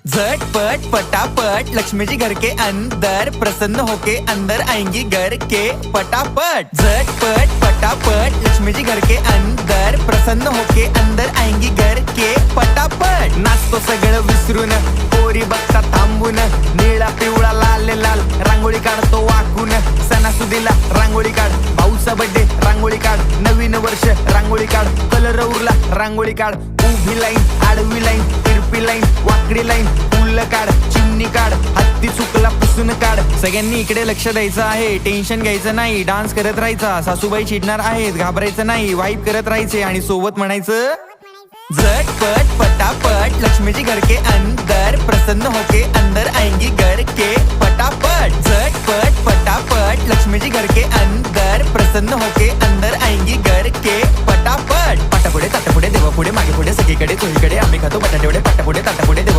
झटपट पटापट लक्ष्मी जी घर के अंदर प्रसन्न होके अंदर आएंगी घर के पटापट। झटपट पटापट लक्ष्मी जी घर के अंदर प्रसन्न होके अंदर आएंगी घर के पटापट। नाचतो सगळं विसरून पोरी बघता थांबून, निळा पिवळा लाल लाल रांगोळी काढतो वाकून। सणासुदीला रांगोळी काढ, भाऊचा बर्थडे रांगोळी काढ, नवीन वर्ष रांगोळी काढ, कलर उरला रांगोळी काढ। उभी लाईन, आडवी लाईन, तिरपी लाईन, वाकडी लाईन, फुल काढ, चिमणी काढ, हत्ती चुकला पुसून काढ। सगळ्यांनी इकडे लक्ष द्यायचं आहे, टेन्शन घ्यायचं नाही, डान्स करत राहायचा। सासूबाई चिडणार आहेत, घाबरायचं नाही, वाईब करत राहायचे आणि सोबत म्हणायचं झटपट पटापट लक्ष्मी जी घर के अंदर प्रसन्न होके अंदर आएंगी घर के पटापट। झटपट पटापट लक्ष्मी जी घर के अंदर प्रसन्न होके अंदर आएंगी घर के पटापट। पाटापुढे ताटापुढे देवापुढे मागे पुढे सगळीकडे चोहीकडे आम्ही खातो बटाटेवडे, पाटापुढे ताटापुढे देवा